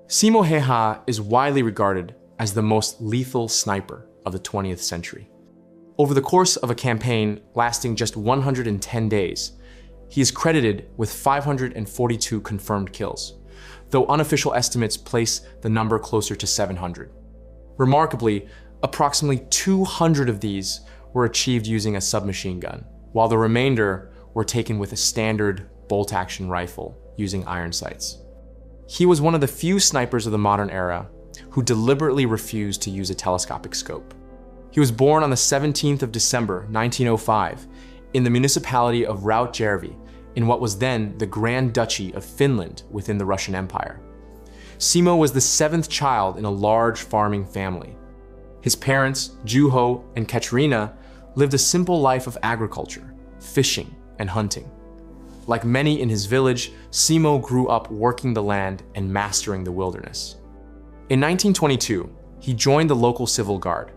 Simo Häyhä is widely regarded as the most lethal sniper of the 20th century. Over the course of a campaign lasting just 110 days, he is credited with 542 confirmed kills, though unofficial estimates place the number closer to 700. Remarkably, approximately 200 of these were achieved using a submachine gun, while the remainder were taken with a standard bolt-action rifle using iron sights. He was one of the few snipers of the modern era who deliberately refused to use a telescopic scope. He was born on the 17th of December, 1905, in the municipality of Rautjärvi, in what was then the Grand Duchy of Finland within the Russian Empire. Simo was the seventh child in a large farming family. His parents, Juho and Katerina, lived a simple life of agriculture, fishing, and hunting. Like many in his village, Simo grew up working the land and mastering the wilderness. In 1922, he joined the local civil guard,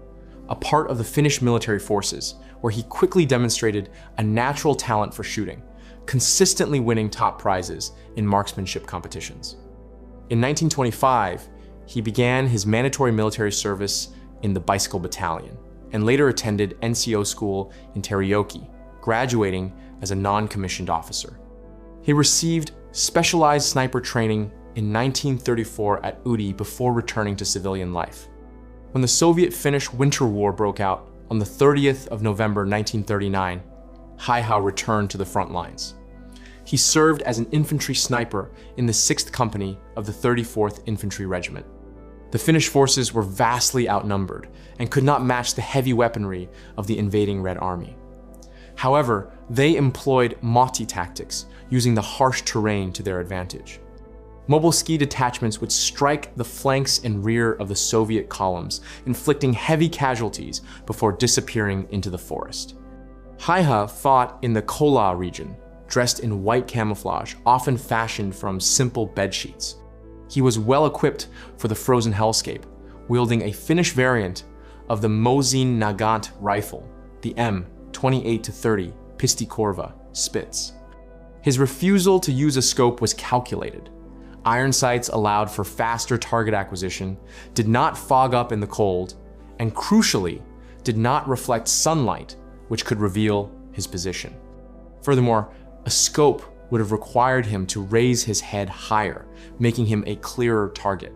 a part of the Finnish military forces, where he quickly demonstrated a natural talent for shooting, consistently winning top prizes in marksmanship competitions. In 1925, he began his mandatory military service in the Bicycle Battalion, and later attended NCO school in Terijoki, graduating as a non-commissioned officer. He received specialized sniper training in 1934 at Udi before returning to civilian life. When the Soviet-Finnish Winter War broke out on the 30th of November 1939, Hayha returned to the front lines. He served as an infantry sniper in the 6th Company of the 34th Infantry Regiment. The Finnish forces were vastly outnumbered and could not match the heavy weaponry of the invading Red Army. However, they employed Motti tactics, using the harsh terrain to their advantage. Mobile ski detachments would strike the flanks and rear of the Soviet columns, inflicting heavy casualties before disappearing into the forest. Hayha fought in the Kola region, dressed in white camouflage, often fashioned from simple bed sheets. He was well equipped for the frozen hellscape, wielding a Finnish variant of the Mosin-Nagant rifle, the M28-30 Pistikorva Spitz. His refusal to use a scope was calculated. Iron sights allowed for faster target acquisition, did not fog up in the cold, and crucially, did not reflect sunlight, which could reveal his position. Furthermore, a scope would have required him to raise his head higher, making him a clearer target.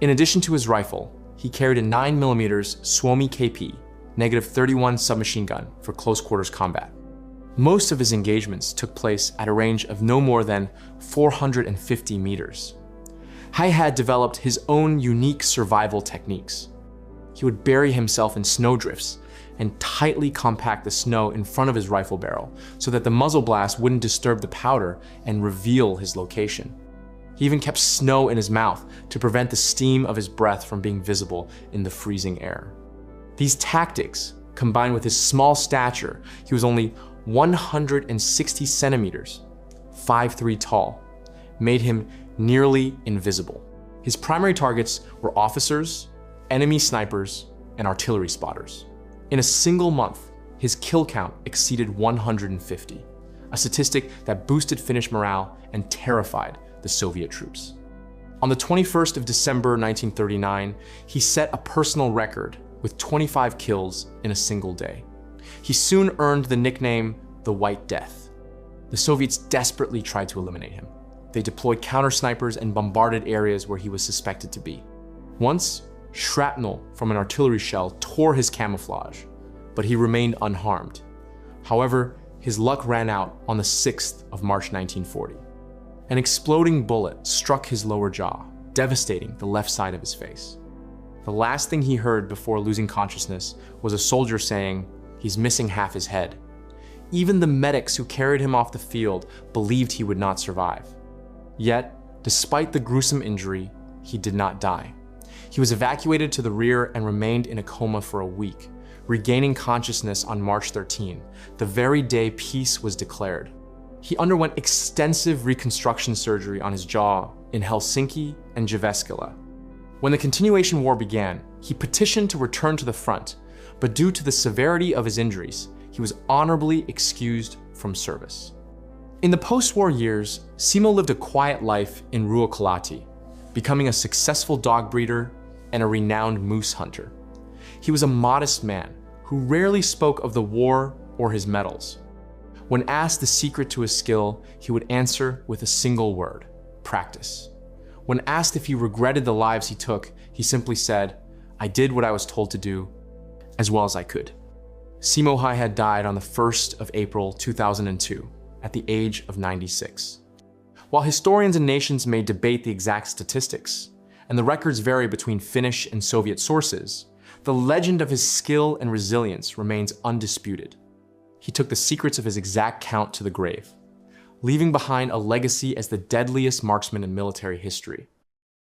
In addition to his rifle, he carried a 9mm Suomi KP, -31 submachine gun for close quarters combat. Most of his engagements took place at a range of no more than 450 meters. Hayhä developed his own unique survival techniques. He would bury himself in snowdrifts and tightly compact the snow in front of his rifle barrel so that the muzzle blast wouldn't disturb the powder and reveal his location. He even kept snow in his mouth to prevent the steam of his breath from being visible in the freezing air. These tactics, combined with his small stature, he was only 160 centimeters, 5'3" tall, made him nearly invisible. His primary targets were officers, enemy snipers, and artillery spotters. In a single month, his kill count exceeded 150, a statistic that boosted Finnish morale and terrified the Soviet troops. On the 21st of December 1939, he set a personal record with 25 kills in a single day. He soon earned the nickname the White Death. The Soviets desperately tried to eliminate him. They deployed counter-snipers and bombarded areas where he was suspected to be. Once, shrapnel from an artillery shell tore his camouflage, but he remained unharmed. However, his luck ran out on the 6th of March 1940. An exploding bullet struck his lower jaw, devastating the left side of his face. The last thing he heard before losing consciousness was a soldier saying, "He's missing half his head." Even the medics who carried him off the field believed he would not survive. Yet, despite the gruesome injury, he did not die. He was evacuated to the rear and remained in a coma for a week, regaining consciousness on March 13, the very day peace was declared. He underwent extensive reconstruction surgery on his jaw in Helsinki and Jyväskylä. When the continuation war began, he petitioned to return to the front, but due to the severity of his injuries, he was honorably excused from service. In the post-war years, Simo lived a quiet life in Ruokolahti, becoming a successful dog breeder and a renowned moose hunter. He was a modest man who rarely spoke of the war or his medals. When asked the secret to his skill, he would answer with a single word: practice. When asked if he regretted the lives he took, he simply said, "I did what I was told to do, as well as I could." Simo Häyhä died on the 1st of April 2002, at the age of 96. While historians and nations may debate the exact statistics, and the records vary between Finnish and Soviet sources, the legend of his skill and resilience remains undisputed. He took the secrets of his exact count to the grave, leaving behind a legacy as the deadliest marksman in military history.